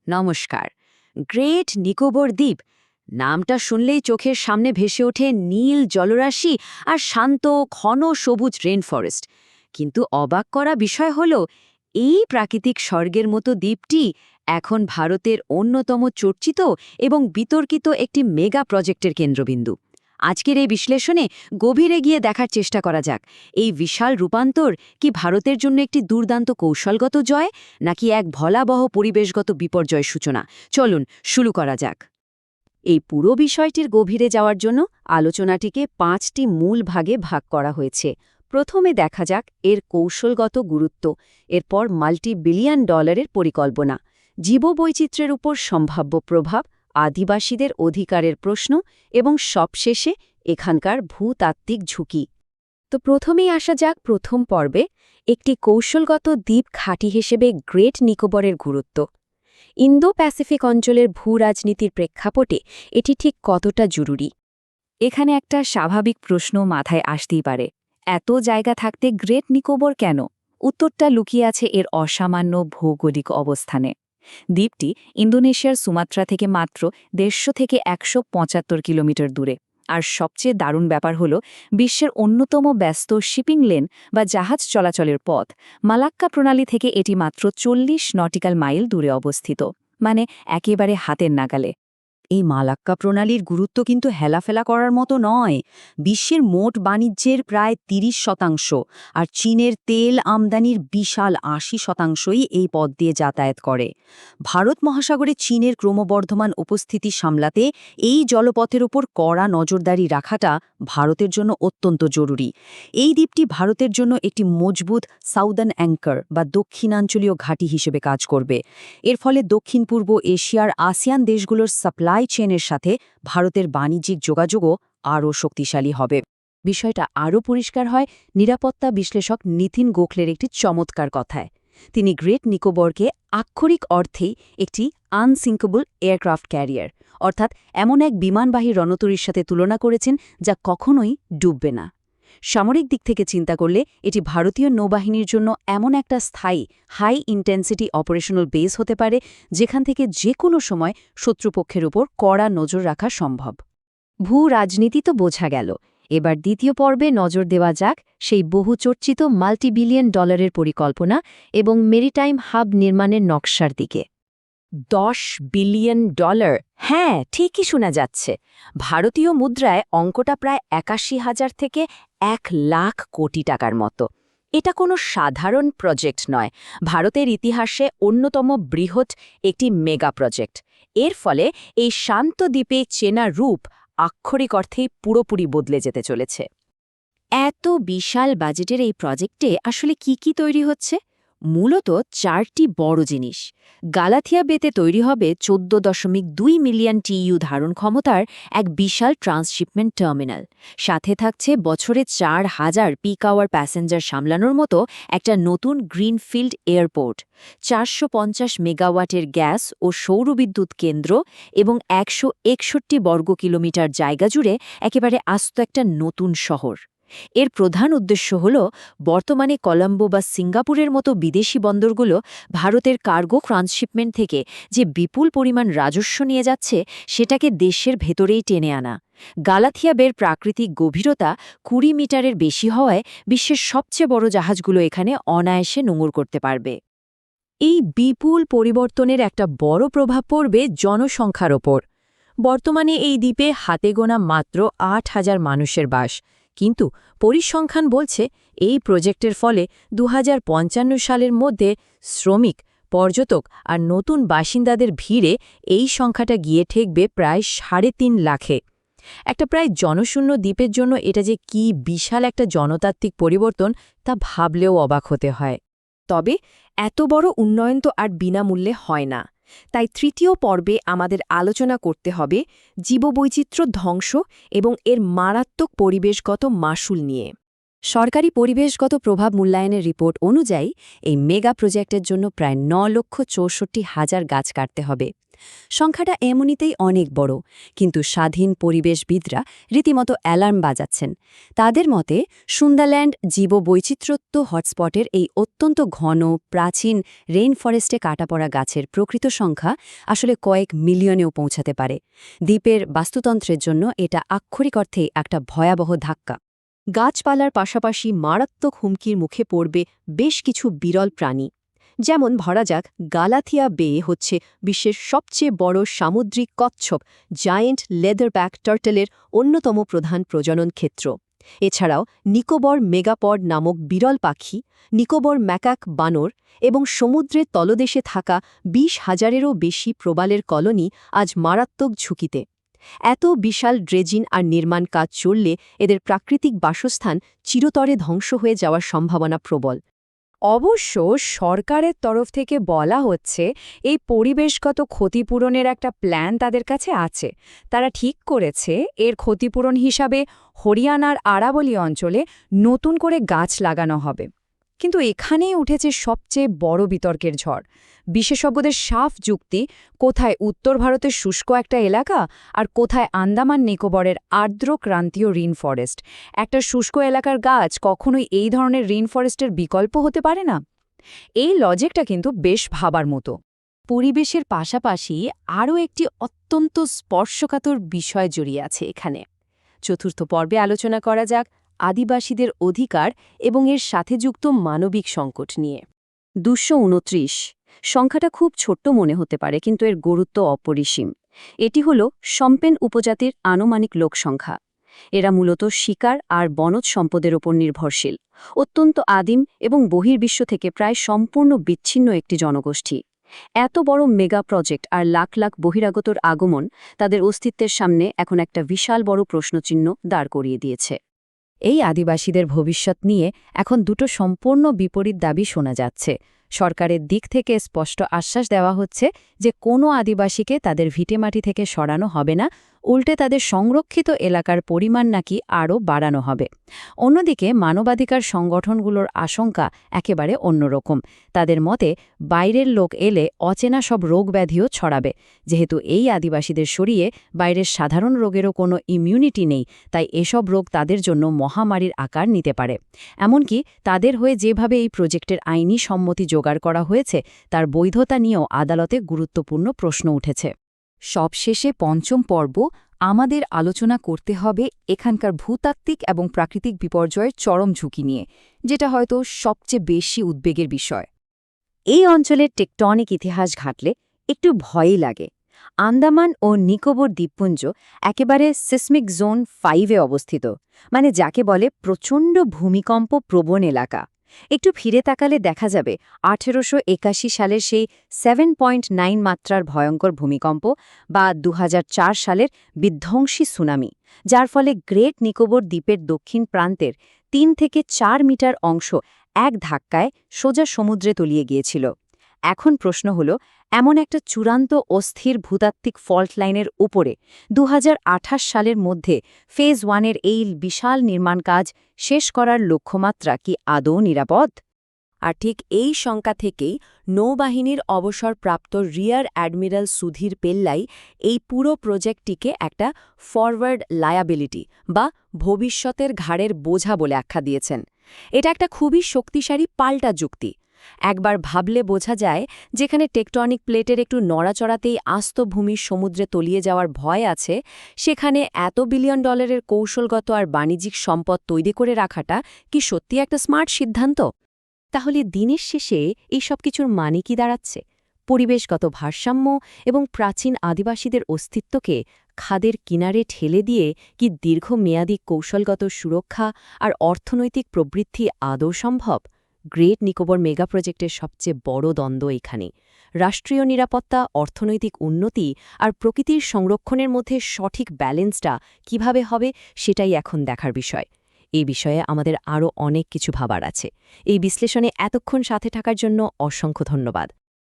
নমস্কার। গ্রেট নিকোবর দ্বীপ নামটা শুনলেই চোখের সামনে ভেসে ওঠে নীল জলরাশি আর শান্ত ঘন সবুজ রেন ফরেস্ট। কিন্তু অবাক করা বিষয় হল এই প্রাকৃতিক স্বর্গের মতো দ্বীপটি এখন ভারতের অন্যতম চর্চিত এবং বিতর্কিত একটি মেগা প্রজেক্টের কেন্দ্রবিন্দু। আজকের এই বিশ্লেষণে গভীরে গিয়ে দেখার চেষ্টা করা যাক এই বিশাল রূপান্তর কি ভারতের জন্য একটি দুর্দান্ত কৌশলগত জয় নাকি এক ভয়াবহ পরিবেশগত বিপর্যয় সূচনা। চলুন শুরু করা যাক। এই পুরো বিষয়টির গভীরে যাওয়ার জন্য আলোচনাটিকে 5টি মূল ভাগে ভাগ করা হয়েছে। প্রথমে দেখা যাক এর কৌশলগত গুরুত্ব, এরপর মাল্টি-বিলিয়ন ডলারের পরিকল্পনা, জীববৈচিত্র্যের উপর সম্ভাব্য প্রভাব, আদিবাসীদের অধিকারের প্রশ্ন এবং সবশেষে এখানকার ভূতাত্ত্বিক ঝুঁকি। তো প্রথমেই আসা যাক প্রথম পর্বে, একটি কৌশলগত দ্বীপ ঘাঁটি হিসেবে গ্রেট নিকোবরের গুরুত্ব। ইন্দো প্যাসিফিক অঞ্চলের ভূরাজনীতির প্রেক্ষাপটে এটি ঠিক কতটা জরুরি? এখানে একটা স্বাভাবিক প্রশ্ন মাথায় আসতেই পারে, এত জায়গা থাকতে গ্রেট নিকোবর কেন? উত্তরটা লুকিয়ে আছে এর অসামান্য ভৌগোলিক অবস্থানে। দ্বীপটি ইন্দোনেশিয়ার সুমাত্রা থেকে মাত্র 150 থেকে 175 কিলোমিটার দূরে। আর সবচেয়ে দারুণ ব্যাপার হল বিশ্বের অন্যতম ব্যস্ত শিপিং লেন বা জাহাজ চলাচলের পথ মালাক্কা প্রণালী থেকে এটি মাত্র 40 নটিক্যাল মাইল দূরে অবস্থিত, মানে একেবারে হাতের নাগালে। এই মালাক্কা প্রণালীর গুরুত্ব কিন্তু হেলাফেলা করার মতো নয়। বিশ্বের মোট বাণিজ্যের প্রায় 30% আর চীনের তেল আমদানির বিশাল 80%ই এই পথ দিয়ে যাতায়াত করে। ভারত মহাসাগরে চীনের ক্রমবর্ধমান উপস্থিতি সামলাতে এই জলপথের উপর কড়া নজরদারি রাখাটা ভারতের জন্য অত্যন্ত জরুরি। এই দ্বীপটি ভারতের জন্য একটি মজবুত সাউদার্ন অ্যাঙ্কার বা দক্ষিণাঞ্চলীয় ঘাঁটি হিসেবে কাজ করবে। এর ফলে দক্ষিণ পূর্ব এশিয়ার আসিয়ান দেশগুলোর সাপ্লাই চেনের সাথে ভারতের বাণিজ্যিক যোগাযোগও আরও শক্তিশালী হবে। বিষয়টা আরও পরিষ্কার হয় নিরাপত্তা বিশ্লেষক নিতিন গোখলের একটি চমৎকার কথায়। তিনি গ্রেট নিকোবরকে আক্ষরিক অর্থেই একটি আনসিঙ্কেবল এয়ারক্রাফট ক্যারিয়ার, অর্থাৎ এমন এক বিমানবাহী রণতরীর সাথে তুলনা করেছেন যা কখনোই ডুববে না। সামরিক দিক থেকে চিন্তা করলে এটি ভারতীয় নৌবাহিনীর জন্য এমন একটা স্থায়ী হাই ইন্টেন্সিটি অপারেশনাল বেস হতে পারে যেখান থেকে যে কোনো সময় শত্রুপক্ষের উপর কড়া নজর রাখা সম্ভব। ভূ রাজনীতি তো বোঝা গেল, এবার দ্বিতীয় পর্বে নজর দেওয়া যাক সেই বহুচর্চিত মাল্টিবিলিয়ন ডলারের পরিকল্পনা এবং মেরিটাইম হাব নির্মাণের নকশার দিকে। $10 বিলিয়ন, হ্যাঁ ঠিকই শোনা যাচ্ছে। ভারতীয় মুদ্রায় অঙ্কটা প্রায় 81,000 থেকে 1,00,000 কোটি টাকার মতো। এটা কোনো সাধারণ প্রজেক্ট নয়, ভারতের ইতিহাসে অন্যতম বৃহৎ একটি মেগা প্রজেক্ট। এর ফলে এই শান্ত দ্বীপে চেনা রূপ আক্ষরিক অর্থেই পুরোপুরি বদলে যেতে চলেছে। এত বিশাল বাজেটের এই প্রজেক্টে আসলে কি তৈরি হচ্ছে? মূলত 4টি বড় জিনিস। গালাথিয়া বেতে তৈরি হবে 14.2 মিলিয়ন টিইউ ধারণ ক্ষমতার এক বিশাল ট্রান্সশিপমেন্ট টার্মিনাল। সাথে থাকছে বছরে 4,000 পিক আওয়ার প্যাসেঞ্জার সামলানোর মতো একটা নতুন গ্রিনফিল্ড এয়ারপোর্ট, 450 মেগাওয়াটের গ্যাস ও সৌরবিদ্যুৎ কেন্দ্র এবং 161 বর্গ কিলোমিটার জায়গা জুড়ে একেবারে আস্ত একটা নতুন শহর। এর প্রধান উদ্দেশ্য হল বর্তমানে কলম্বো বা সিঙ্গাপুরের মতো বিদেশি বন্দরগুলো ভারতের কার্গো ট্রান্সশিপমেন্ট থেকে যে বিপুল পরিমাণ রাজস্ব নিয়ে যাচ্ছে সেটাকে দেশের ভেতরেই টেনে আনা। গালাথিয়া বের প্রাকৃতিক গভীরতা 20 মিটারের বেশি হওয়ায় বিশ্বের সবচেয়ে বড় জাহাজগুলো এখানে অনায়াসে নোঙর করতে পারবে। এই বিপুল পরিবর্তনের একটা বড় প্রভাব পড়বে জনসংখ্যার ওপর। বর্তমানে এই দ্বীপে হাতে গোনা মাত্র 8,000 মানুষের বাস, কিন্তু পরিসংখ্যান বলছে এই প্রজেক্টের ফলে 2055 সালের মধ্যে শ্রমিক, পর্যটক আর নতুন বাসিন্দাদের ভিড়ে এই সংখ্যাটা গিয়ে ঠেকবে প্রায় 3.5 লাখে। একটা প্রায় জনশূন্য দ্বীপের জন্য এটা যে কি বিশাল একটা জনতাত্ত্বিক পরিবর্তন তা ভাবলেও অবাক হতে হয়। তবে এত বড় উন্নয়ন তো আর বিনামূল্যে হয় না। তাই তৃতীয় পর্বে আমাদের আলোচনা করতে হবে জীববৈচিত্র্য ধ্বংস এবং এর মারাত্মক পরিবেশগত মাশুল নিয়ে। সরকারি পরিবেশগত প্রভাব মূল্যায়নের রিপোর্ট অনুযায়ী এই মেগা প্রজেক্টের জন্য প্রায় 9,64,000 গাছ কাটতে হবে। সংখ্যাটা এমনিতেই অনেক বড়, কিন্তু স্বাধীন পরিবেশবিদরা রীতিমতো অ্যালার্ম বাজাচ্ছেন। তাদের মতে সুন্দারল্যান্ড জীববৈচিত্র্য হটস্পটের এই অত্যন্ত ঘন প্রাচীন রেইন ফরেস্টে কাটা পড়া গাছের প্রকৃত সংখ্যা আসলে কয়েক মিলিয়নেও পৌঁছাতে পারে। দ্বীপের বাস্তুতন্ত্রের জন্য এটা আক্ষরিক অর্থেই একটা ভয়াবহ ধাক্কা। গাছপালার পাশাপাশি মারাত্মক হুমকির মুখে পড়বে বেশ কিছু বিরল প্রাণী। যেমন ধরা যাক, গালাথিয়া বে হচ্ছে বিশ্বের সবচেয়ে বড় সামুদ্রিক কচ্ছপ জায়েন্ট লেদারব্যাক টার্টলের অন্যতম প্রধান প্রজনন ক্ষেত্র। এছাড়াও নিকোবর মেগাপড নামক বিরল পাখি, নিকোবর ম্যাকাক বানর এবং সমুদ্রের তলদেশে থাকা 20,000-এরও বেশি প্রবালের কলোনি আজ মারাত্মক ঝুঁকিতে। এত বিশাল ড্রেজিন আর নির্মাণ কাজ চললে এদের প্রাকৃতিক বাসস্থান চিরতরে ধ্বংস হয়ে যাওয়ার সম্ভাবনা প্রবল। অবশ্য সরকারের তরফ থেকে বলা হচ্ছে এই পরিবেশগত ক্ষতিপূরণের একটা প্ল্যান তাদের কাছে আছে। তারা ঠিক করেছে এর ক্ষতিপূরণ হিসাবে হরিয়ানার আরাবলী অঞ্চলে নতুন করে গাছ লাগানো হবে। কিন্তু এখানেই উঠেছে সবচেয়ে বড় বিতর্কের ঝড়। বিশেষজ্ঞদের সাফ যুক্তি, কোথায় উত্তর ভারতের শুষ্ক একটা এলাকা আর কোথায় আন্দামান নিকোবরের আর্দ্র ক্রান্তীয় রেইন ফরেস্ট। একটা শুষ্ক এলাকার গাছ কখনোই এই ধরনের রেইন ফরেস্টের বিকল্প হতে পারে না। এই লজিকটা কিন্তু বেশ ভাবার মতো। পরিবেশের পাশাপাশি আরও একটি অত্যন্ত স্পর্শকাতর বিষয় জড়িয়ে আছে এখানে। চতুর্থ পর্বে আলোচনা করা যাক আদিবাসীদের অধিকার এবং এর সাথে যুক্ত মানবিক সংকট নিয়ে। 229 সংখ্যাটা খুব ছোট্ট মনে হতে পারে, কিন্তু এর গুরুত্ব অপরিসীম। এটি হল সম্পেন উপজাতির আনুমানিক লোকসংখ্যা। এরা মূলত শিকার আর বনজ সম্পদের ওপর নির্ভরশীল, অত্যন্ত আদিম এবং বহির্বিশ্ব থেকে প্রায় সম্পূর্ণ বিচ্ছিন্ন একটি জনগোষ্ঠী। এত বড় মেগা প্রজেক্ট আর লাখ লাখ বহিরাগতর আগমন তাদের অস্তিত্বের সামনে এখন একটা বিশাল বড় প্রশ্নচিহ্ন দাঁড় করিয়ে দিয়েছে। এই আদিবাসীদের ভবিষ্যৎ নিয়ে এখন দুটো সম্পূর্ণ বিপরীত দাবি শোনা যাচ্ছে। সরকারের দিক থেকে স্পষ্ট আশ্বাস দেওয়া হচ্ছে যে কোনো আদিবাসীকে তাদের ভিটেমাটি থেকে সরানো হবে না, উল্টে তাদের সংরক্ষিত এলাকার পরিমাণ নাকি আরও বাড়ানো হবে। অন্যদিকে মানবাধিকার সংগঠনগুলোর আশঙ্কা একেবারে অন্যরকম। তাদের মতে বাইরের লোক এলে অচেনা সব রোগব্যাধিও ছড়াবে। যেহেতু এই আদিবাসীদের সরিয়ে বাইরের সাধারণ রোগেরও কোনো ইমিউনিটি নেই, তাই এসব রোগ তাদের জন্য মহামারীর আকার নিতে পারে। এমনকি তাদের হয়ে যেভাবে এই প্রজেক্টের আইনি সম্মতি জোগাড় করা হয়েছে তার বৈধতা নিয়েও আদালতে গুরুত্বপূর্ণ প্রশ্ন উঠেছে। সবশেষে পঞ্চম পর্ব আমাদের আলোচনা করতে হবে এখানকার ভূতাত্ত্বিক এবং প্রাকৃতিক বিপর্যয়ের চরম ঝুঁকি নিয়ে, যেটা হয়তো সবচেয়ে বেশি উদ্বেগের বিষয়। এই অঞ্চলের টেকটনিক ইতিহাস ঘাটলে একটু ভয়ই লাগে। আন্দামান ও নিকোবর দ্বীপপুঞ্জ একেবারে সিসমিক জোন 5-এ অবস্থিত, মানে যাকে বলে প্রচণ্ড ভূমিকম্প প্রবণ এলাকা। একটু ফিরে তাকালে দেখা যাবে 1881 সালের সেই 7.9 মাত্রার ভয়ঙ্কর ভূমিকম্প বা 2004 সালের বিধ্বংসী সুনামি, যার ফলে গ্রেট নিকোবর দ্বীপের দক্ষিণ প্রান্তের 3 থেকে 4 মিটার অংশ এক ধাক্কায় সোজা সমুদ্রে তলিয়ে গিয়েছিল। এখন প্রশ্ন হল, এমন একটা চূড়ান্ত অস্থির ভূতাত্ত্বিক ফল্ট লাইনের উপরে 2028 সালের মধ্যে ফেজ 1-এর এই বিশাল নির্মাণ কাজ শেষ করার লক্ষ্যমাত্রা কি আদৌ নিরাপদ? আর ঠিক এই শঙ্কা থেকেই নৌবাহিনীর অবসরপ্রাপ্ত রিয়ার অ্যাডমিরাল সুধীর পেল্লাই এই পুরো প্রজেক্টটিকে একটা ফরওয়ার্ড লায়াবিলিটি বা ভবিষ্যতের ঘাড়ের বোঝা বলে আখ্যা দিয়েছেন। এটা একটা খুবই শক্তিশালী পাল্টা যুক্তি। একবার ভাবলে বোঝা যায়, যেখানে টেকটনিক প্লেটের একটু নড়াচড়াতেই আস্ত ভূমির সমুদ্রে তলিয়ে যাওয়ার ভয় আছে, সেখানে এত বিলিয়ন ডলারের কৌশলগত আর বাণিজ্যিক সম্পদ তৈরি করে রাখাটা কি সত্যি একটা স্মার্ট সিদ্ধান্ত? তাহলে দিনের শেষে এই সব কিছুর মানে কি দাঁড়াচ্ছে? পরিবেশগত ভারসাম্য এবং প্রাচীন আদিবাসীদের অস্তিত্বকে খাদের কিনারে ঠেলে দিয়ে কি দীর্ঘমেয়াদী কৌশলগত সুরক্ষা আর অর্থনৈতিক প্রবৃদ্ধি আদৌ সম্ভব? গ্রেট নিকোবর মেগা প্রজেক্টের সবচেয়ে বড় দ্বন্দ্ব এখানে। রাষ্ট্রীয় নিরাপত্তা, অর্থনৈতিক উন্নতি আর প্রকৃতির সংরক্ষণের মধ্যে সঠিক ব্যালেন্সটা কিভাবে হবে, সেটাই এখন দেখার বিষয়। এই বিষয়ে আমাদের আরও অনেক কিছু ভাবার আছে। এই বিশ্লেষণে এতক্ষণ সাথে থাকার জন্য অসংখ্য ধন্যবাদ।